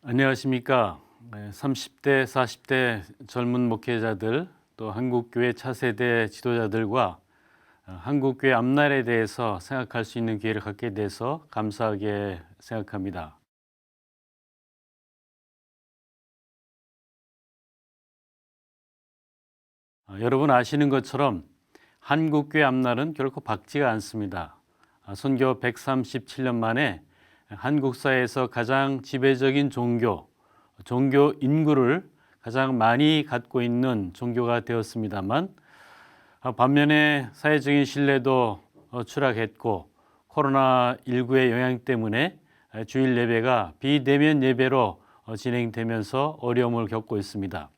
안녕하십니까. 30대, 40대 젊은 목회자들, 또 한국교회 차세대 지도자들과 한국교회 앞날에 대해서 생각할 수 있는 기회를 갖게 돼서 감사하게 생각합니다. 여러분 아시는 것처럼 한국교회 앞날은 결코 밝지가 않습니다. 선교 137년 만에 한국 사회에서 가장 지배적인 종교 인구를 가장 많이 갖고 있는 종교가 되었습니다만, 반면에 사회적인 신뢰도 추락했고 코로나19의 영향 때문에 주일 예배가 비대면 예배로 진행되면서 어려움을 겪고 있습니다.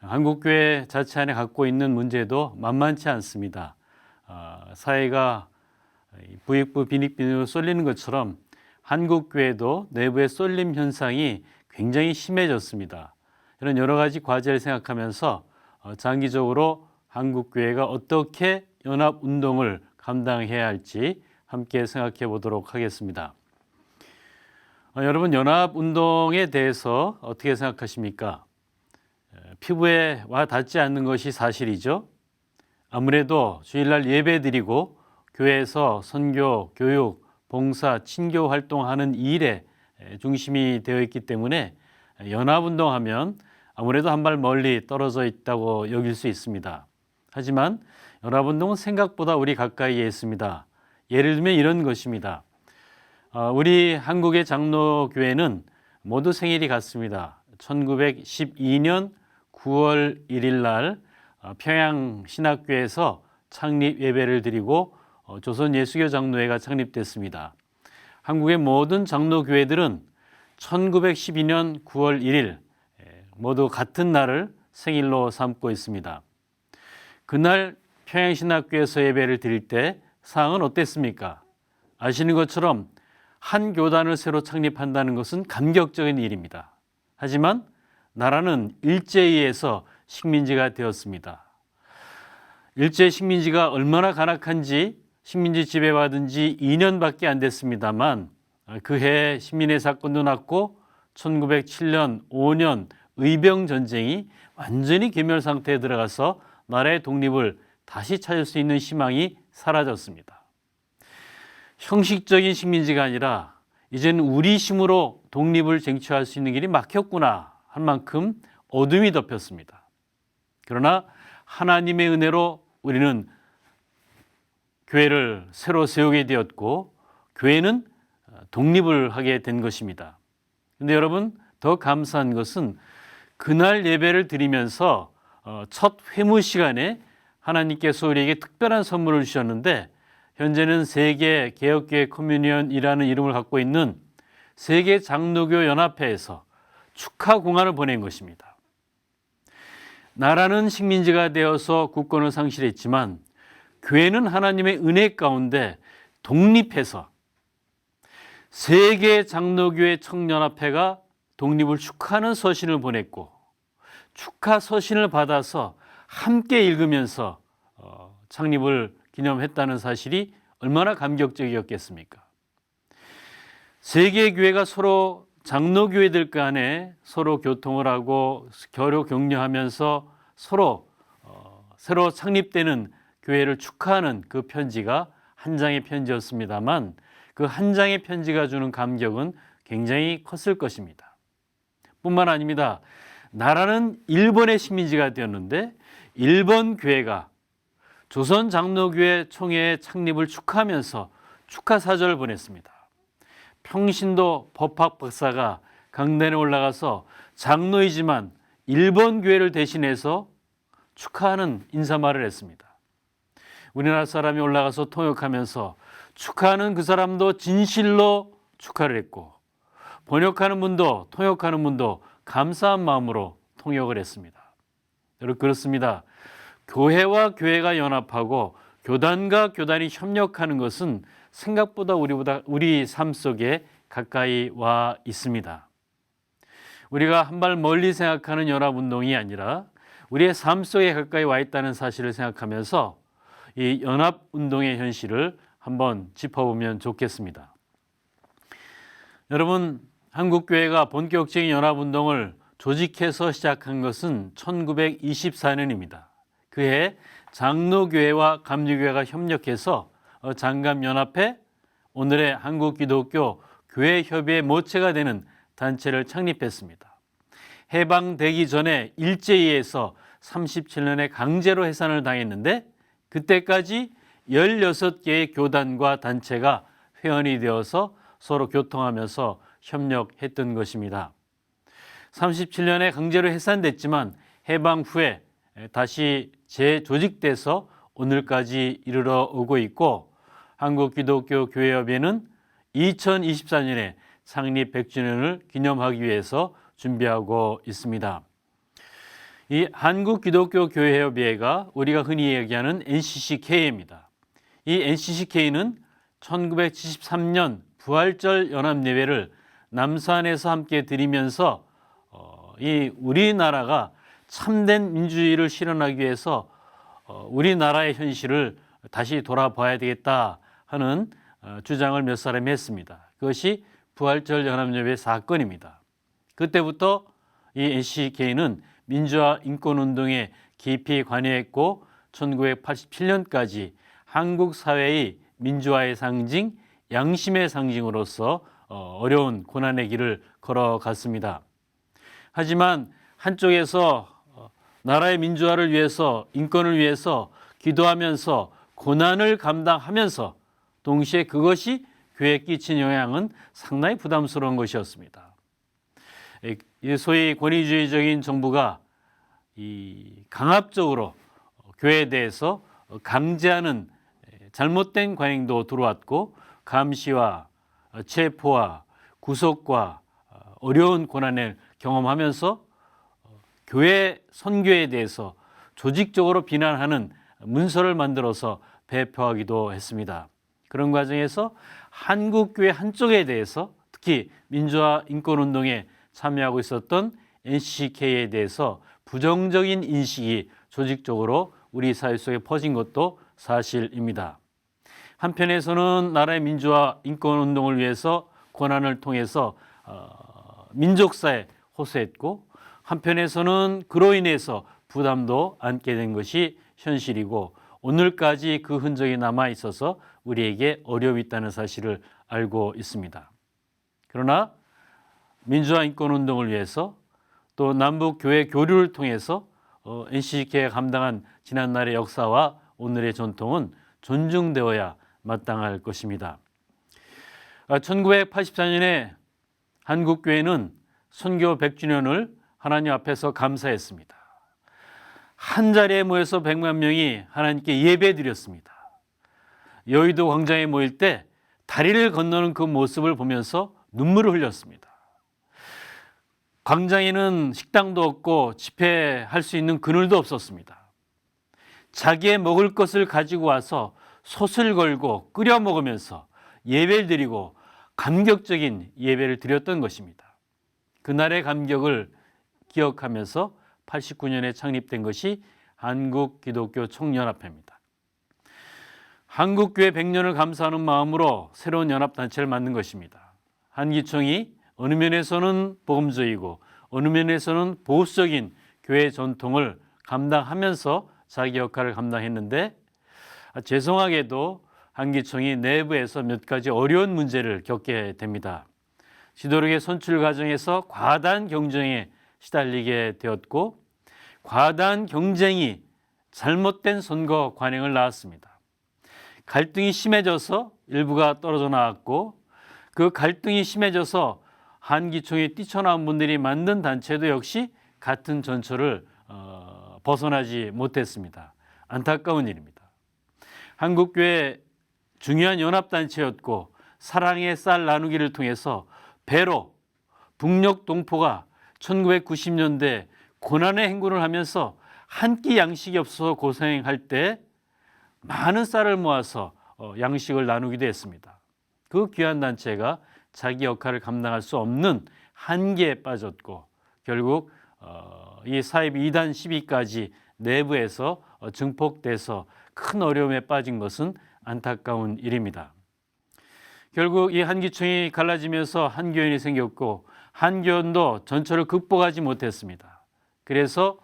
한국교회 자체 안에 갖고 있는 문제도 만만치 않습니다. 사회가 부익부 빈익빈으로 쏠리는 것처럼 한국교회도 내부의 쏠림 현상이 굉장히 심해졌습니다. 이런 여러 가지 과제를 생각하면서 장기적으로 한국교회가 어떻게 연합운동을 감당해야 할지 함께 생각해 보도록 하겠습니다. 여러분, 연합운동에 대해서 어떻게 생각하십니까? 피부에 와 닿지 않는 것이 사실이죠. 아무래도 주일날 예배 드리고 교회에서 선교, 교육, 봉사, 친교 활동하는 일에 중심이 되어 있기 때문에 연합운동하면 아무래도 한 발 멀리 떨어져 있다고 여길 수 있습니다. 하지만 연합운동은 생각보다 우리 가까이에 있습니다. 예를 들면 이런 것입니다. 우리 한국의 장로교회는 모두 생일이 같습니다. 1912년 9월 1일 날 평양신학교에서 창립 예배를 드리고 조선예수교 장로회가 창립됐습니다. 한국의 모든 장로교회들은 1912년 9월 1일 모두 같은 날을 생일로 삼고 있습니다. 그날 평양신학교에서 예배를 드릴 때 상황은 어땠습니까? 아시는 것처럼 한 교단을 새로 창립한다는 것은 감격적인 일입니다. 하지만 나라는 일제에 의해서 식민지가 되었습니다. 일제 식민지가 얼마나 간악한지 식민지 지배받은 지 2년밖에 안 됐습니다만 그해 식민의 사건도 났고 1907년 5년 의병전쟁이 완전히 괴멸 상태에 들어가서 나라의 독립을 다시 찾을 수 있는 희망이 사라졌습니다. 형식적인 식민지가 아니라 이제는 우리 힘으로 독립을 쟁취할 수 있는 길이 막혔구나 할 만큼 어둠이 덮였습니다. 그러나 하나님의 은혜로 우리는 교회를 새로 세우게 되었고 교회는 독립을 하게 된 것입니다. 그런데 여러분, 더 감사한 것은 그날 예배를 드리면서 첫 회무 시간에 하나님께서 우리에게 특별한 선물을 주셨는데, 현재는 세계 개혁교회 커뮤니언이라는 이름을 갖고 있는 세계 장로교 연합회에서 축하 공안을 보낸 것입니다. 나라는 식민지가 되어서 국권을 상실했지만 교회는 하나님의 은혜 가운데 독립해서 세계 장로교회 청년합회가 독립을 축하하는 서신을 보냈고, 축하 서신을 받아서 함께 읽으면서 창립을 기념했다는 사실이 얼마나 감격적이었겠습니까? 세계 교회가 서로 장로교회들 간에 서로 교통을 하고 교류 격려하면서 서로 새로 창립되는 교회를 축하하는 그 편지가 한 장의 편지였습니다만, 그 한 장의 편지가 주는 감격은 굉장히 컸을 것입니다. 뿐만 아닙니다. 나라는 일본의 식민지가 되었는데 일본 교회가 조선 장로교회 총회의 창립을 축하하면서 축하 사절을 보냈습니다. 평신도 법학 박사가 강단에 올라가서 장로이지만 일본 교회를 대신해서 축하하는 인사말을 했습니다. 우리나라 사람이 올라가서 통역하면서 축하하는 그 사람도 진실로 축하를 했고, 번역하는 분도 통역하는 분도 감사한 마음으로 통역을 했습니다. 여러분, 그렇습니다. 교회와 교회가 연합하고 교단과 교단이 협력하는 것은 생각보다 우리 삶 속에 가까이 와 있습니다. 우리가 한 발 멀리 생각하는 연합운동이 아니라 우리의 삶 속에 가까이 와 있다는 사실을 생각하면서 이 연합운동의 현실을 한번 짚어보면 좋겠습니다. 여러분, 한국교회가 본격적인 연합운동을 조직해서 시작한 것은 1924년입니다. 그해 장로교회와 감리교회가 협력해서 장감연합회, 오늘의 한국기독교 교회협의회 모체가 되는 단체를 창립했습니다. 해방되기 전에 일제히에서 37년에 강제로 해산을 당했는데 그때까지 16개의 교단과 단체가 회원이 되어서 서로 교통하면서 협력했던 것입니다. 37년에 강제로 해산됐지만 해방 후에 다시 재조직돼서 오늘까지 이르러 오고 있고 한국기독교교회협의회는 2024년에 창립 100주년을 기념하기 위해서 준비하고 있습니다. 이 한국기독교교회협의회가 우리가 흔히 얘기하는 NCCK입니다. 이 NCCK는 1973년 부활절 연합예배를 남산에서 함께 드리면서 이 우리나라가 참된 민주주의를 실현하기 위해서 우리나라의 현실을 다시 돌아봐야 되겠다 하는 주장을 몇 사람이 했습니다. 그것이 부활절 연합예배 사건입니다. 그때부터 이 NCK는 민주화 인권운동에 깊이 관여했고 1987년까지 한국 사회의 민주화의 상징, 양심의 상징으로서 어려운 고난의 길을 걸어갔습니다. 하지만 한쪽에서 나라의 민주화를 위해서, 인권을 위해서 기도하면서 고난을 감당하면서 동시에 그것이 교회에 끼친 영향은 상당히 부담스러운 것이었습니다. 소위 권위주의적인 정부가 이 강압적으로 교회에 대해서 강제하는 잘못된 관행도 들어왔고 감시와 체포와 구속과 어려운 고난을 경험하면서 교회 선교에 대해서 조직적으로 비난하는 문서를 만들어서 배포하기도 했습니다. 그런 과정에서 한국교회 한쪽에 대해서 특히 민주화 인권운동에 참여하고 있었던 NCK에 대해서 부정적인 인식이 조직적으로 우리 사회 속에 퍼진 것도 사실입니다. 한편에서는 나라의 민주화 인권운동을 위해서 고난을 통해서 민족사에 호소했고 한편에서는 그로 인해서 부담도 안게 된 것이 현실이고 오늘까지 그 흔적이 남아 있어서 우리에게 어려움이 있다는 사실을 알고 있습니다. 그러나 민주화 인권운동을 위해서 또 남북교회 교류를 통해서 NCK가 감당한 지난날의 역사와 오늘의 전통은 존중되어야 마땅할 것입니다. 1984년에 한국교회는 선교 100주년을 하나님 앞에서 감사했습니다. 한 자리에 모여서 100만 명이 하나님께 예배드렸습니다. 여의도 광장에 모일 때 다리를 건너는 그 모습을 보면서 눈물을 흘렸습니다. 광장에는 식당도 없고 집회할 수 있는 그늘도 없었습니다. 자기의 먹을 것을 가지고 와서 솥을 걸고 끓여 먹으면서 예배를 드리고 감격적인 예배를 드렸던 것입니다. 그날의 감격을 기억하면서 89년에 창립된 것이 한국기독교총연합회입니다. 한국교회 100년을 감사하는 마음으로 새로운 연합단체를 만든 것입니다. 한기총이 어느 면에서는 복음적이고 어느 면에서는 보수적인 교회 전통을 감당하면서 자기 역할을 감당했는데 죄송하게도 한기총이 내부에서 몇 가지 어려운 문제를 겪게 됩니다. 지도력의 선출 과정에서 과다한 경쟁에 시달리게 되었고 과다한 경쟁이 잘못된 선거 관행을 낳았습니다. 갈등이 심해져서 일부가 떨어져 나왔고 그 갈등이 심해져서 한기총에 뛰쳐나온 분들이 만든 단체도 역시 같은 전철을 벗어나지 못했습니다. 안타까운 일입니다. 한국교회 중요한 연합단체였고 사랑의 쌀 나누기를 통해서 배로 북녘 동포가 1990년대 고난의 행군을 하면서 한 끼 양식이 없어서 고생할 때 많은 쌀을 모아서 양식을 나누기도 했습니다. 그 귀한 단체가 자기 역할을 감당할 수 없는 한계에 빠졌고 결국 이 사입 2단 10위까지 내부에서 증폭돼서 큰 어려움에 빠진 것은 안타까운 일입니다. 결국 이 한기총이 갈라지면서 한교연이 생겼고 한교연도 전철을 극복하지 못했습니다. 그래서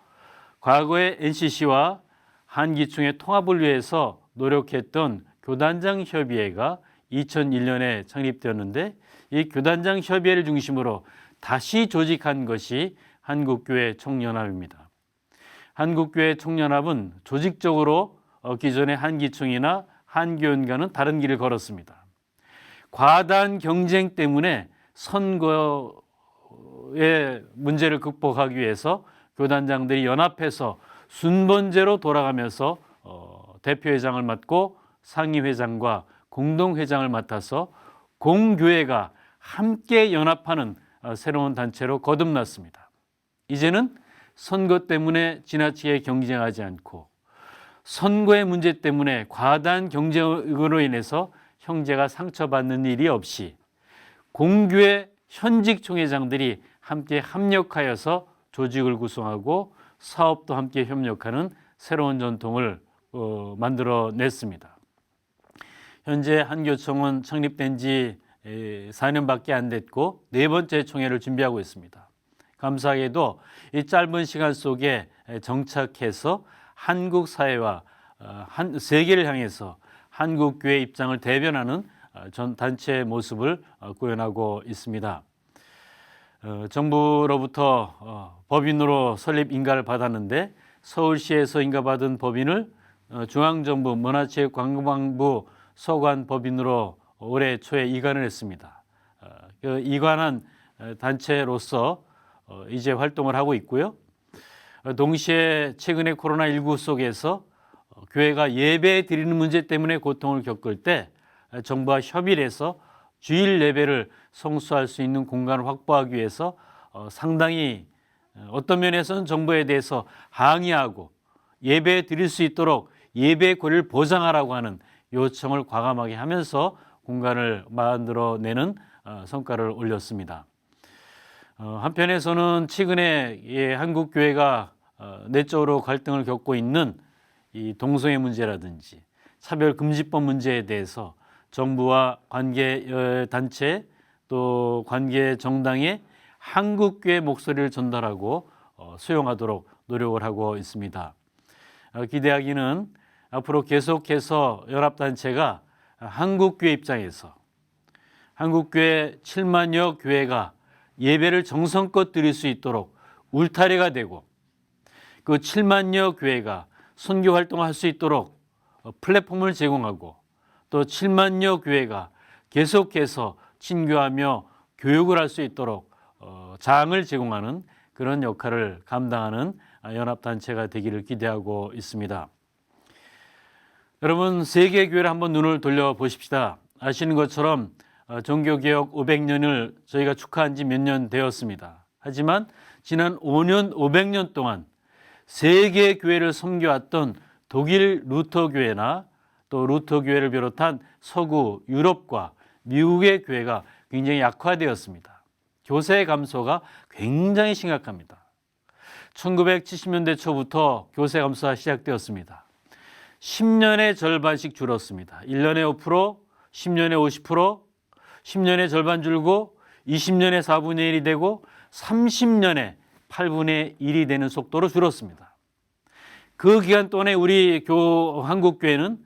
과거에 NCC와 한기총의 통합을 위해서 노력했던 교단장 협의회가 2001년에 창립되었는데 이 교단장 협의회를 중심으로 다시 조직한 것이 한국교회 총연합입니다. 한국교회 총연합은 조직적으로 기존의 한기총이나 한교연과는 다른 길을 걸었습니다. 과단 경쟁 때문에 선거의 문제를 극복하기 위해서 교단장들이 연합해서 순번제로 돌아가면서 대표회장을 맡고 상임회장과 공동회장을 맡아서 공교회가 함께 연합하는 새로운 단체로 거듭났습니다. 이제는 선거 때문에 지나치게 경쟁하지 않고 선거의 문제 때문에 과다한 경쟁으로 인해서 형제가 상처받는 일이 없이 공교회 현직 총회장들이 함께 협력하여서 조직을 구성하고 사업도 함께 협력하는 새로운 전통을 만들어냈습니다. 현재 한교총은 창립된 지 4년밖에 안 됐고 네 번째 총회를 준비하고 있습니다. 감사하게도 이 짧은 시간 속에 정착해서 한국 사회와 세계를 향해서 한국교회 입장을 대변하는 전 단체의 모습을 구현하고 있습니다. 정부로부터 법인으로 설립 인가를 받았는데 서울시에서 인가받은 법인을 중앙정부 문화체육관광부 서관 법인으로 올해 초에 이관을 했습니다. 그 이관한 단체로서 이제 활동을 하고 있고요. 동시에 최근에 코로나19 속에서 교회가 예배 드리는 문제 때문에 고통을 겪을 때 정부와 협의를 해서 주일 예배를 성수할 수 있는 공간을 확보하기 위해서 상당히 어떤 면에서는 정부에 대해서 항의하고 예배 드릴 수 있도록 예배 권리를 보장하라고 하는 요청을 과감하게 하면서 공간을 만들어내는 성과를 올렸습니다. 한편에서는 최근에 한국교회가 내적으로 갈등을 겪고 있는 이 동성애 문제라든지 차별금지법 문제에 대해서 정부와 관계 단체 또 관계 정당에 한국교회 목소리를 전달하고 수용하도록 노력을 하고 있습니다. 기대하기는 앞으로 계속해서 연합단체가 한국교회 입장에서 한국교회 7만여 교회가 예배를 정성껏 드릴 수 있도록 울타리가 되고 그 7만여 교회가 선교 활동을 할 수 있도록 플랫폼을 제공하고 또 7만여 교회가 계속해서 친교하며 교육을 할 수 있도록 장을 제공하는 그런 역할을 감당하는 연합단체가 되기를 기대하고 있습니다. 여러분, 세계교회를 한번 눈을 돌려보십시다. 아시는 것처럼 종교개혁 500년을 저희가 축하한 지 몇 년 되었습니다. 하지만 지난 5년, 500년 동안 세계교회를 섬겨왔던 독일 루터교회나 또 루터교회를 비롯한 서구 유럽과 미국의 교회가 굉장히 약화되었습니다. 교세 감소가 굉장히 심각합니다. 1970년대 초부터 교세 감소가 시작되었습니다. 10년의 절반씩 줄었습니다. 1년에 5%, 10년에 50%, 10년에 절반 줄고 20년에 4분의 1이 되고 30년에 8분의 1이 되는 속도로 줄었습니다. 그 기간 동안에 우리 한국교회는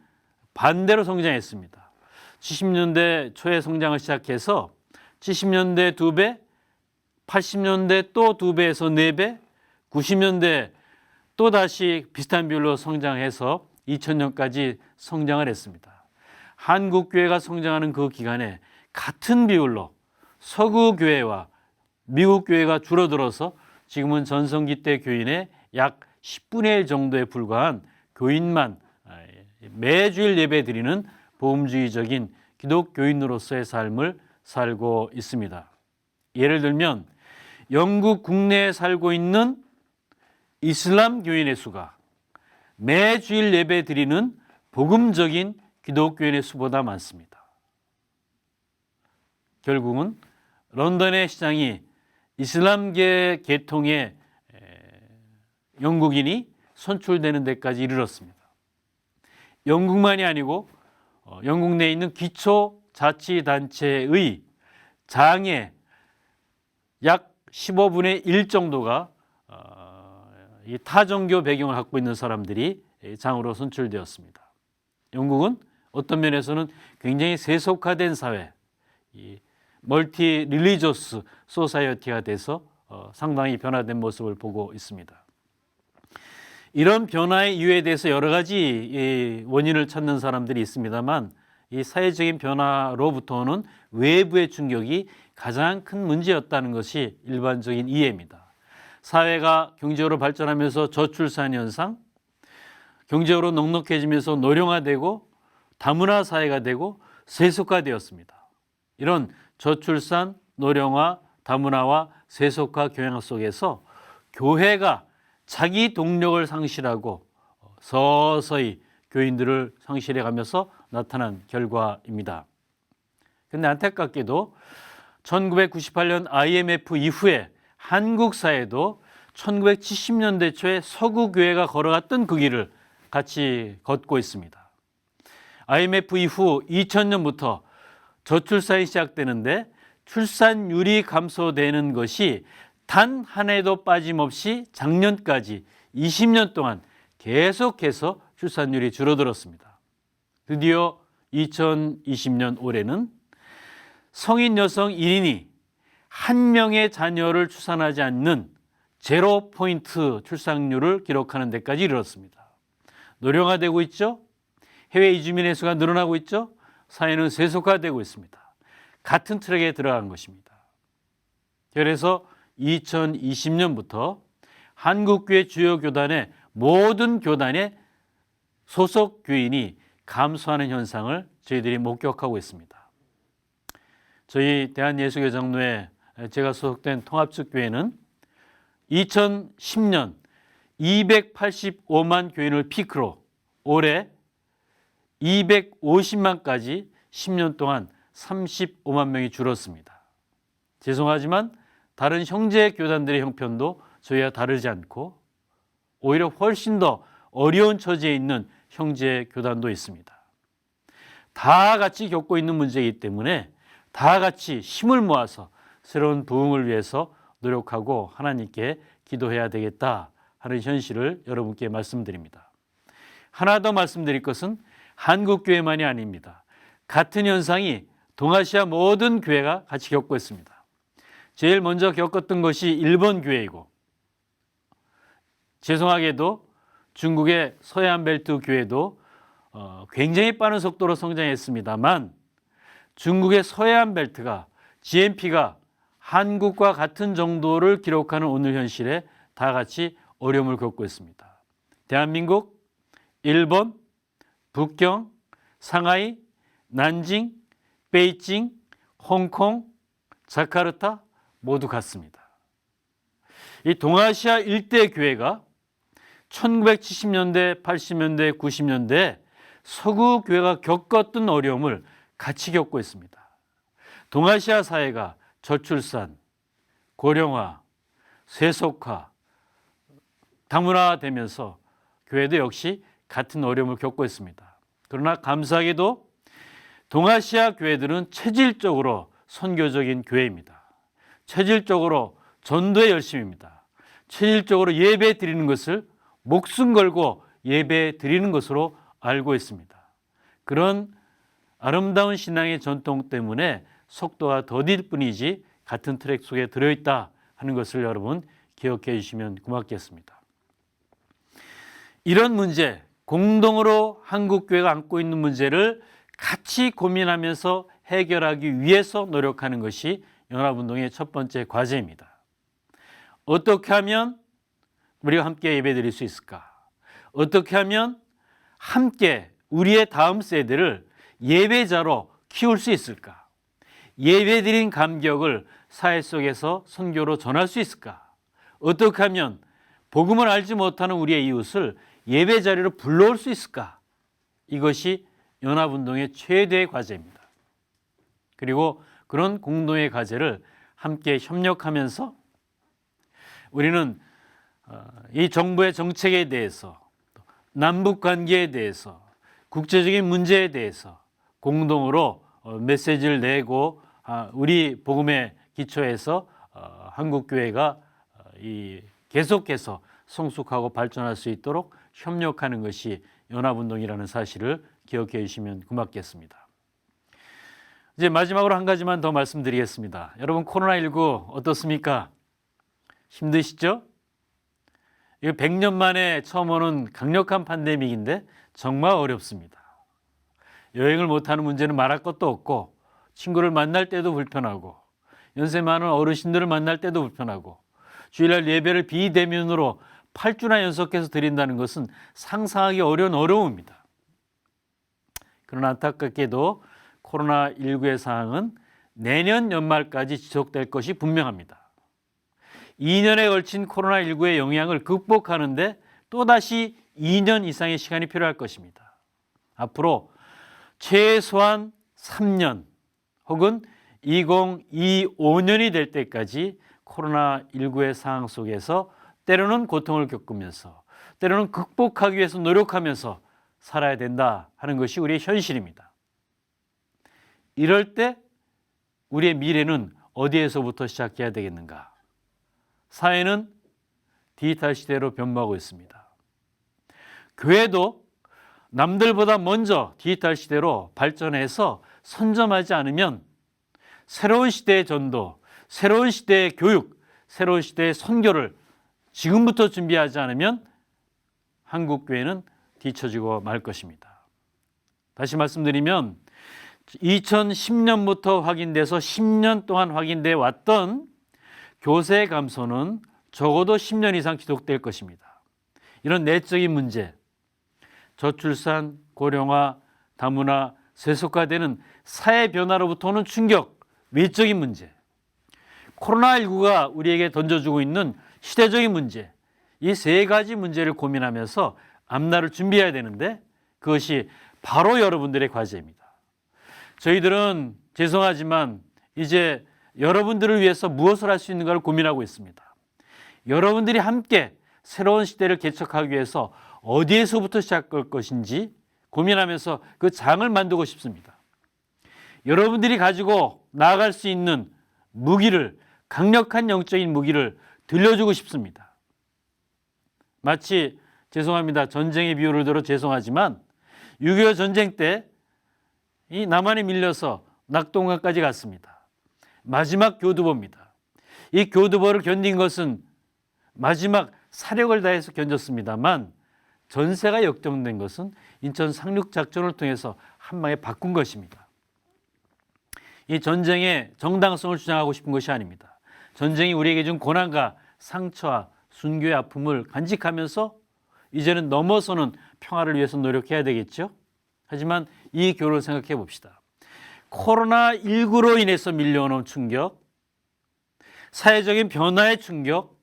반대로 성장했습니다. 70년대 초에 성장을 시작해서 70년대 2배, 80년대 또 2배에서 4배, 90년대 또다시 비슷한 비율로 성장해서 2000년까지 성장을 했습니다. 한국교회가 성장하는 그 기간에 같은 비율로 서구교회와 미국교회가 줄어들어서 지금은 전성기 때 교인의 약 10분의 1 정도에 불과한 교인만 매주일 예배 드리는 보험주의적인 기독교인으로서의 삶을 살고 있습니다. 예를 들면 영국 국내에 살고 있는 이슬람 교인의 수가 매주일 예배 드리는 복음적인 기독교인의 수보다 많습니다. 결국은 런던의 시장이 이슬람계 계통의 영국인이 선출되는 데까지 이르렀습니다. 영국만이 아니고 영국 내에 있는 기초 자치단체의 장의 약 15분의 1 정도가 이 타종교 배경을 갖고 있는 사람들이 장으로 선출되었습니다. 영국은 어떤 면에서는 굉장히 세속화된 사회, 이 멀티 릴리저스 소사이어티가 돼서 상당히 변화된 모습을 보고 있습니다. 이런 변화의 이유에 대해서 여러 가지 원인을 찾는 사람들이 있습니다만 이 사회적인 변화로부터 오는 외부의 충격이 가장 큰 문제였다는 것이 일반적인 이해입니다. 사회가 경제적으로 발전하면서 저출산 현상, 경제적으로 넉넉해지면서 노령화되고 다문화 사회가 되고 세속화되었습니다. 이런 저출산, 노령화, 다문화와 세속화 경향 속에서 교회가 자기 동력을 상실하고 서서히 교인들을 상실해 가면서 나타난 결과입니다. 그런데 안타깝게도 1998년 IMF 이후에 한국 사회도 1970년대 초에 서구 교회가 걸어갔던 그 길을 같이 걷고 있습니다. IMF 이후 2000년부터 저출산이 시작되는데 출산율이 감소되는 것이 단 한 해도 빠짐없이 작년까지 20년 동안 계속해서 출산율이 줄어들었습니다. 드디어 2020년 올해는 성인 여성 1인이 한 명의 자녀를 출산하지 않는 제로 포인트 출산율을 기록하는 데까지 이르렀습니다. 노령화되고 있죠. 해외 이주민의 수가 늘어나고 있죠. 사회는 세속화되고 있습니다. 같은 트랙에 들어간 것입니다. 그래서 2020년부터 한국교회 주요 교단의 모든 교단의 소속 교인이 감소하는 현상을 저희들이 목격하고 있습니다. 저희 대한예수교장로회 제가 소속된 통합적 교회는 2010년 285만 교인을 피크로 올해 250만까지 10년 동안 35만 명이 줄었습니다. 죄송하지만 다른 형제 교단들의 형편도 저희와 다르지 않고 오히려 훨씬 더 어려운 처지에 있는 형제 교단도 있습니다. 다 같이 겪고 있는 문제이기 때문에 다 같이 힘을 모아서 새로운 부흥을 위해서 노력하고 하나님께 기도해야 되겠다 하는 현실을 여러분께 말씀드립니다. 하나 더 말씀드릴 것은 한국교회만이 아닙니다. 같은 현상이 동아시아 모든 교회가 같이 겪고 있습니다. 제일 먼저 겪었던 것이 일본 교회이고 죄송하게도 중국의 서해안 벨트 교회도 굉장히 빠른 속도로 성장했습니다만 중국의 서해안 벨트가 GNP가 한국과 같은 정도를 기록하는 오늘 현실에 다 같이 어려움을 겪고 있습니다. 대한민국, 일본, 북경, 상하이, 난징, 베이징, 홍콩, 자카르타 모두 같습니다. 이 동아시아 일대 교회가 1970년대, 80년대, 90년대 서구 교회가 겪었던 어려움을 같이 겪고 있습니다. 동아시아 사회가 저출산, 고령화, 세속화, 다문화되면서 교회도 역시 같은 어려움을 겪고 있습니다. 그러나 감사하게도 동아시아 교회들은 체질적으로 선교적인 교회입니다. 체질적으로 전도에 열심입니다. 체질적으로 예배 드리는 것을 목숨 걸고 예배 드리는 것으로 알고 있습니다. 그런 아름다운 신앙의 전통 때문에 속도가 더딜 뿐이지 같은 트랙 속에 들어있다 하는 것을 여러분 기억해 주시면 고맙겠습니다. 이런 문제, 공동으로 한국교회가 안고 있는 문제를 같이 고민하면서 해결하기 위해서 노력하는 것이 연합운동의 첫 번째 과제입니다. 어떻게 하면 우리가 함께 예배드릴 수 있을까? 어떻게 하면 함께 우리의 다음 세대를 예배자로 키울 수 있을까? 예배드린 감격을 사회 속에서 선교로 전할 수 있을까? 어떻게 하면 복음을 알지 못하는 우리의 이웃을 예배 자리로 불러올 수 있을까? 이것이 연합운동의 최대의 과제입니다. 그리고 그런 공동의 과제를 함께 협력하면서 우리는 이 정부의 정책에 대해서, 남북 관계에 대해서, 국제적인 문제에 대해서 공동으로 메시지를 내고 우리 복음의 기초에서 한국교회가 계속해서 성숙하고 발전할 수 있도록 협력하는 것이 연합운동이라는 사실을 기억해 주시면 고맙겠습니다. 이제 마지막으로 한 가지만 더 말씀드리겠습니다. 여러분, 코로나19 어떻습니까? 힘드시죠? 이거 100년 만에 처음 오는 강력한 팬데믹인데 정말 어렵습니다. 여행을 못하는 문제는 말할 것도 없고, 친구를 만날 때도 불편하고, 연세 많은 어르신들을 만날 때도 불편하고, 주일날 예배를 비대면으로 8주나 연속해서 드린다는 것은 상상하기 어려운 어려움입니다. 그러나 안타깝게도 코로나19의 상황은 내년 연말까지 지속될 것이 분명합니다. 2년에 걸친 코로나19의 영향을 극복하는데 또다시 2년 이상의 시간이 필요할 것입니다. 앞으로 최소한 3년 혹은 2025년이 될 때까지 코로나19의 상황 속에서 때로는 고통을 겪으면서 때로는 극복하기 위해서 노력하면서 살아야 된다 하는 것이 우리의 현실입니다. 이럴 때 우리의 미래는 어디에서부터 시작해야 되겠는가? 사회는 디지털 시대로 변모하고 있습니다. 교회도 남들보다 먼저 디지털 시대로 발전해서 선점하지 않으면 새로운 시대의 전도, 새로운 시대의 교육, 새로운 시대의 선교를 지금부터 준비하지 않으면 한국 교회는 뒤처지고 말 것입니다. 다시 말씀드리면 2010년부터 확인돼서 10년 동안 확인돼 왔던 교세 감소는 적어도 10년 이상 지속될 것입니다. 이런 내적인 문제, 저출산, 고령화, 다문화, 세속화되는 사회 변화로부터 오는 충격, 외적인 문제, 코로나19가 우리에게 던져주고 있는 시대적인 문제, 이 세 가지 문제를 고민하면서 앞날을 준비해야 되는데 그것이 바로 여러분들의 과제입니다. 저희들은 죄송하지만 이제 여러분들을 위해서 무엇을 할 수 있는가를 고민하고 있습니다. 여러분들이 함께 새로운 시대를 개척하기 위해서 어디에서부터 시작할 것인지 고민하면서 그 장을 만들고 싶습니다. 여러분들이 가지고 나아갈 수 있는 무기를, 강력한 영적인 무기를 들려주고 싶습니다. 마치 죄송합니다. 전쟁의 비유를 들어 죄송하지만 6.25 전쟁 때 이 남한에 밀려서 낙동강까지 갔습니다. 마지막 교두보입니다. 이 교두보를 견딘 것은 마지막 사력을 다해서 견뎠습니다만 전세가 역정된 것은 인천 상륙작전을 통해서 한 방에 바꾼 것입니다. 이 전쟁의 정당성을 주장하고 싶은 것이 아닙니다. 전쟁이 우리에게 준 고난과 상처와 순교의 아픔을 간직하면서 이제는 넘어서는 평화를 위해서 노력해야 되겠죠. 하지만 이 교를 생각해 봅시다. 코로나19로 인해서 밀려오는 충격, 사회적인 변화의 충격,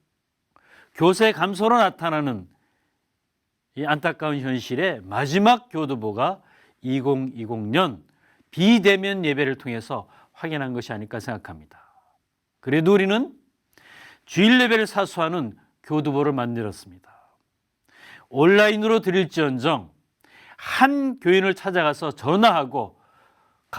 교세 감소로 나타나는 이 안타까운 현실의 마지막 교두보가 2020년 비대면 예배를 통해서 확인한 것이 아닐까 생각합니다. 그래도 우리는 주일 예배를 사수하는 교두보를 만들었습니다. 온라인으로 드릴지언정 한 교인을 찾아가서 전화하고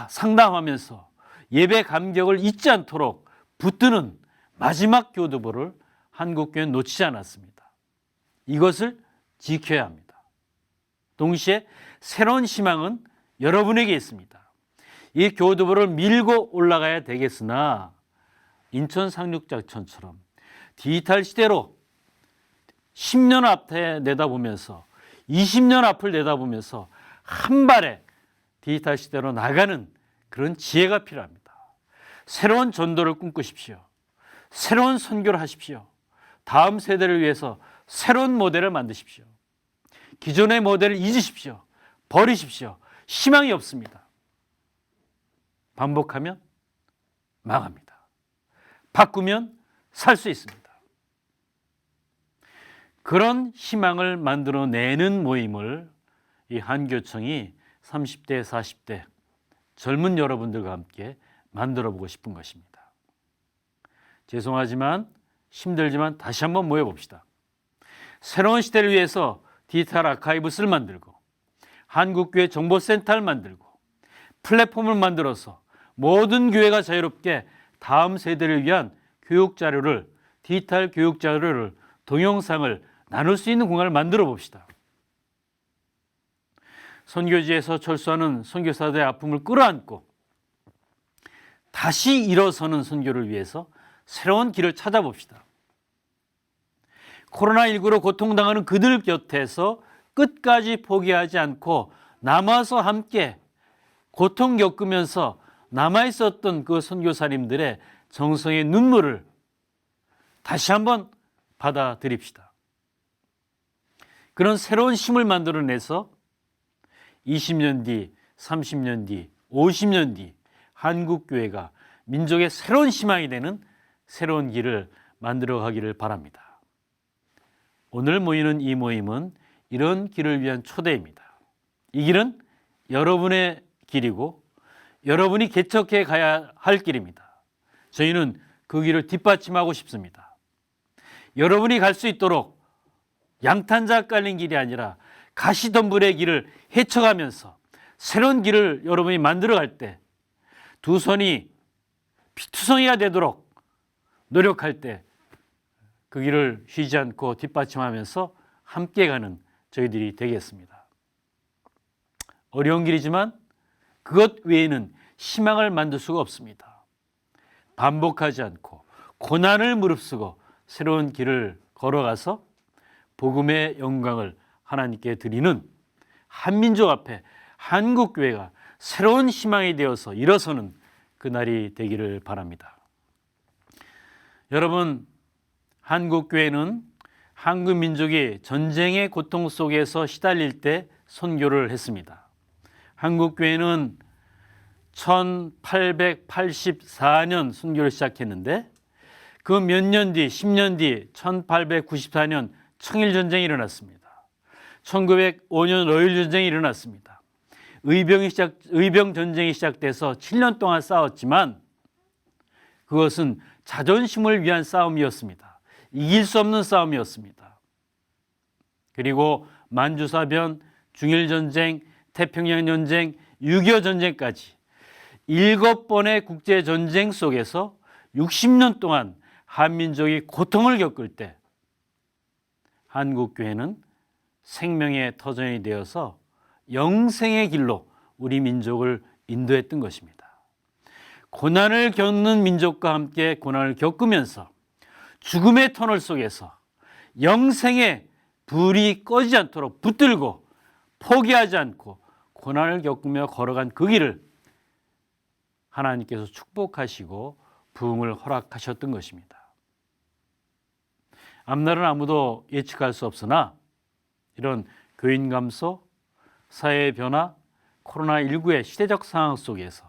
상담하면서 예배 감격을 잊지 않도록 붙드는 마지막 교두보를 한국교회는 놓치지 않았습니다. 이것을 지켜야 합니다. 동시에 새로운 희망은 여러분에게 있습니다. 이 교두보를 밀고 올라가야 되겠으나 인천 상륙작전처럼 디지털 시대로 10년 앞에 내다보면서 20년 앞을 내다보면서 한 발에 디지털 시대로 나가는 그런 지혜가 필요합니다. 새로운 전도를 꿈꾸십시오. 새로운 선교를 하십시오. 다음 세대를 위해서 새로운 모델을 만드십시오. 기존의 모델을 잊으십시오. 버리십시오. 희망이 없습니다. 반복하면 망합니다. 바꾸면 살 수 있습니다. 그런 희망을 만들어내는 모임을 이 한교청이 30대, 40대 젊은 여러분들과 함께 만들어보고 싶은 것입니다. 죄송하지만 힘들지만 다시 한번 모여봅시다. 새로운 시대를 위해서 디지털 아카이브스를 만들고 한국교회 정보센터를 만들고 플랫폼을 만들어서 모든 교회가 자유롭게 다음 세대를 위한 교육 자료를, 디지털 교육 자료를, 동영상을 나눌 수 있는 공간을 만들어 봅시다. 선교지에서 철수하는 선교사들의 아픔을 끌어안고 다시 일어서는 선교를 위해서 새로운 길을 찾아봅시다. 코로나19로 고통당하는 그들 곁에서 끝까지 포기하지 않고 남아서 함께 고통 겪으면서 남아있었던 그 선교사님들의 정성의 눈물을 다시 한번 받아들입시다. 그런 새로운 힘을 만들어내서 20년 뒤, 30년 뒤, 50년 뒤 한국교회가 민족의 새로운 희망이 되는 새로운 길을 만들어 가기를 바랍니다. 오늘 모이는 이 모임은 이런 길을 위한 초대입니다. 이 길은 여러분의 길이고 여러분이 개척해 가야 할 길입니다. 저희는 그 길을 뒷받침하고 싶습니다. 여러분이 갈 수 있도록 양탄자 깔린 길이 아니라 가시덤불의 길을 헤쳐가면서 새로운 길을 여러분이 만들어갈 때 두 손이 피투성이가 되도록 노력할 때 그 길을 쉬지 않고 뒷받침하면서 함께 가는 저희들이 되겠습니다. 어려운 길이지만 그것 외에는 희망을 만들 수가 없습니다. 반복하지 않고 고난을 무릅쓰고 새로운 길을 걸어가서 복음의 영광을 하나님께 드리는 한민족 앞에 한국교회가 새로운 희망이 되어서 일어서는 그날이 되기를 바랍니다. 여러분, 한국교회는 한국민족이 전쟁의 고통 속에서 시달릴 때 선교를 했습니다. 한국교회는 1884년 선교를 시작했는데 그 몇 년 뒤, 10년 뒤 1894년 청일전쟁이 일어났습니다. 1905년 러일전쟁이 일어났습니다. 의병전쟁이 시작돼서 7년 동안 싸웠지만 그것은 자존심을 위한 싸움이었습니다. 이길 수 없는 싸움이었습니다. 그리고 만주사변, 중일전쟁, 태평양전쟁, 6.25 전쟁까지 7번의 국제전쟁 속에서 60년 동안 한민족이 고통을 겪을 때 한국교회는 생명의 터전이 되어서 영생의 길로 우리 민족을 인도했던 것입니다. 고난을 겪는 민족과 함께 고난을 겪으면서 죽음의 터널 속에서 영생의 불이 꺼지지 않도록 붙들고 포기하지 않고 고난을 겪으며 걸어간 그 길을 하나님께서 축복하시고 부흥을 허락하셨던 것입니다. 앞날은 아무도 예측할 수 없으나 이런 교인 감소, 사회의 변화, 코로나19의 시대적 상황 속에서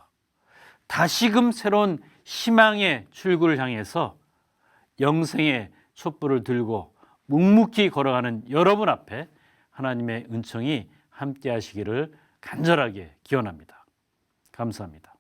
다시금 새로운 희망의 출구를 향해서 영생의 촛불을 들고 묵묵히 걸어가는 여러분 앞에 하나님의 은총이 함께 하시기를 간절하게 기원합니다. 감사합니다.